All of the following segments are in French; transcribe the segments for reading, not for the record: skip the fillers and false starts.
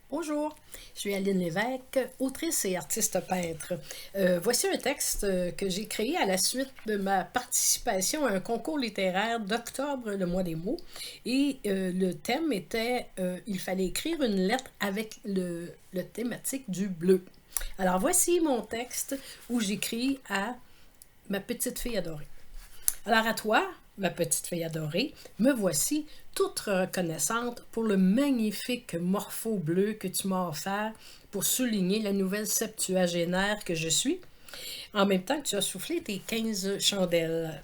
Bonjour, je suis Aline Lévesque, autrice et artiste peintre. Voici un texte que j'ai créé à la suite de ma participation à un concours littéraire d'octobre, le mois des mots. Et le thème était il fallait écrire une lettre avec le thématique du bleu. Alors voici mon texte où j'écris à ma petite fille adorée. Alors à toi, ma petite fille adorée, me voici toute reconnaissante pour le magnifique morpho bleu que tu m'as offert pour souligner la nouvelle septuagénaire que je suis, en même temps que tu as soufflé tes 15 chandelles.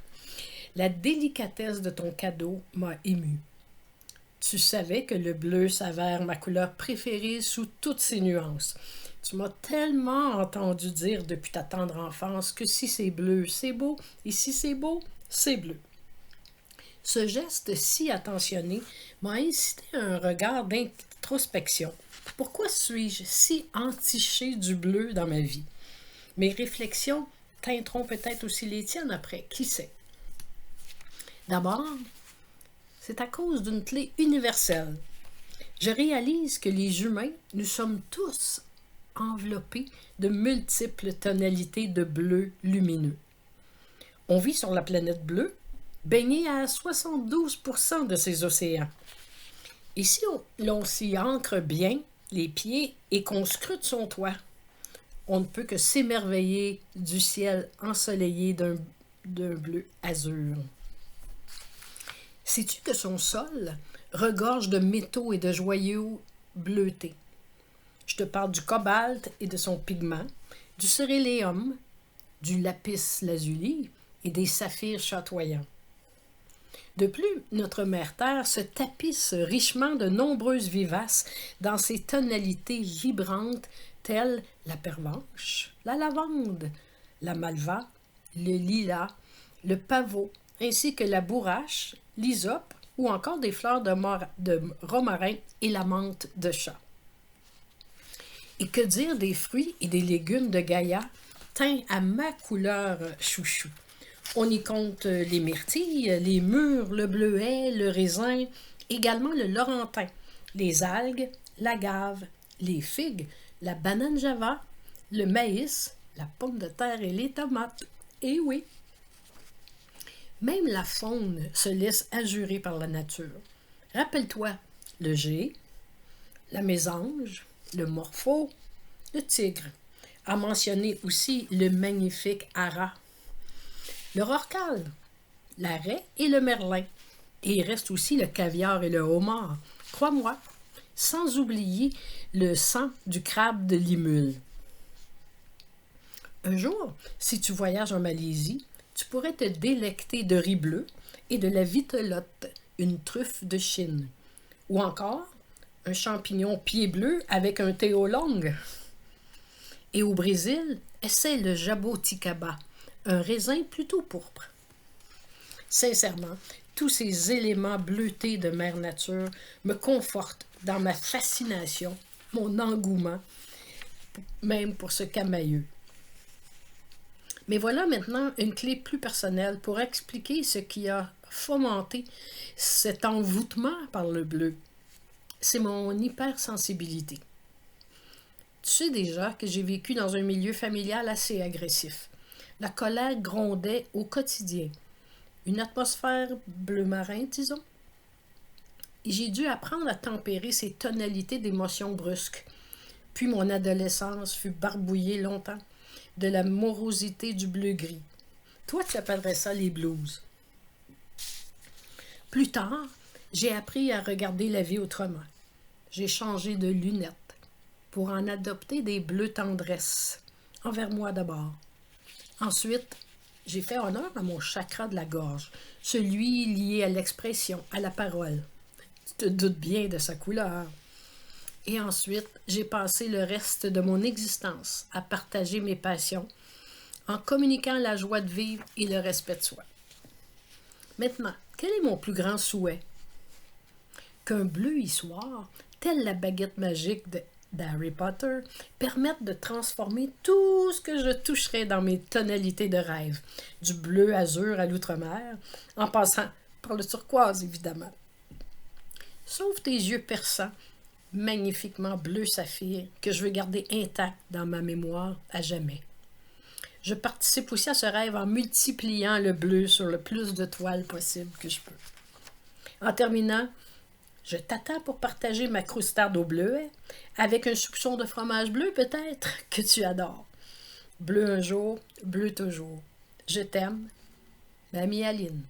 La délicatesse de ton cadeau m'a émue. Tu savais que le bleu s'avère ma couleur préférée sous toutes ses nuances. Tu m'as tellement entendu dire depuis ta tendre enfance que si c'est bleu, c'est beau, et si c'est beau, c'est bleu. Ce geste si attentionné m'a incité à un regard d'introspection. Pourquoi suis-je si entiché du bleu dans ma vie? Mes réflexions teinteront peut-être aussi les tiennes après, qui sait? D'abord, c'est à cause d'une clé universelle. Je réalise que les humains, nous sommes tous enveloppés de multiples tonalités de bleu lumineux. On vit sur la planète bleue, baigné à 72% de ses océans. Et si l'on s'y ancre bien les pieds et qu'on scrute son toit, on ne peut que s'émerveiller du ciel ensoleillé d'un bleu azur. Sais-tu que son sol regorge de métaux et de joyaux bleutés? Je te parle du cobalt et de son pigment, du céréléum, du lapis lazuli et des saphirs chatoyants. De plus, notre mère Terre se tapisse richement de nombreuses vivaces dans ses tonalités vibrantes telles la pervenche, la lavande, la malva, le lilas, le pavot, ainsi que la bourrache, l'hysope ou encore des fleurs de romarin et la menthe de chat. Et que dire des fruits et des légumes de Gaïa, teints à ma couleur chouchou? On y compte les myrtilles, les mûres, le bleuet, le raisin, également le laurentin, les algues, l'agave, les figues, la banane java, le maïs, la pomme de terre et les tomates. Et oui, même la faune se laisse ajurer par la nature. Rappelle-toi, le G, la mésange, le morpho, le tigre. A mentionné aussi le magnifique ara, le rorcal, la raie et le merlin. Et il reste aussi le caviar et le homard. Crois-moi, sans oublier le sang du crabe de Limule. Un jour, si tu voyages en Malaisie, tu pourrais te délecter de riz bleu et de la vitelotte, une truffe de Chine. Ou encore, un champignon pied bleu avec un théolong. Et au Brésil, essaie le jaboticaba, un raisin plutôt pourpre. Sincèrement, tous ces éléments bleutés de mère nature me confortent dans ma fascination, mon engouement, même pour ce camailleux. Mais voilà maintenant une clé plus personnelle pour expliquer ce qui a fomenté cet envoûtement par le bleu. C'est mon hypersensibilité. Tu sais déjà que j'ai vécu dans un milieu familial assez agressif. La colère grondait au quotidien. Une atmosphère bleu marin, disons. Et j'ai dû apprendre à tempérer ces tonalités d'émotions brusques. Puis mon adolescence fut barbouillée longtemps de la morosité du bleu-gris. Toi, tu appellerais ça les blues. Plus tard, j'ai appris à regarder la vie autrement. J'ai changé de lunettes pour en adopter des bleus tendresse, envers moi d'abord. Ensuite, j'ai fait honneur à mon chakra de la gorge, celui lié à l'expression, à la parole. Tu te doutes bien de sa couleur. Et ensuite, j'ai passé le reste de mon existence à partager mes passions, en communiquant la joie de vivre et le respect de soi. Maintenant, quel est mon plus grand souhait? Qu'un bleu histoire, telle la baguette magique d'Harry Potter, permette de transformer tout ce que je toucherai dans mes tonalités de rêve, du bleu azur à l'outre-mer, en passant par le turquoise évidemment. Sauf tes yeux perçants magnifiquement bleu saphir que je veux garder intact dans ma mémoire à jamais. Je participe aussi à ce rêve en multipliant le bleu sur le plus de toiles possible que je peux. En terminant, je t'attends pour partager ma croustarde au bleuet, avec un soupçon de fromage bleu peut-être, que tu adores. Bleu un jour, bleu toujours. Je t'aime, Mamie Aline.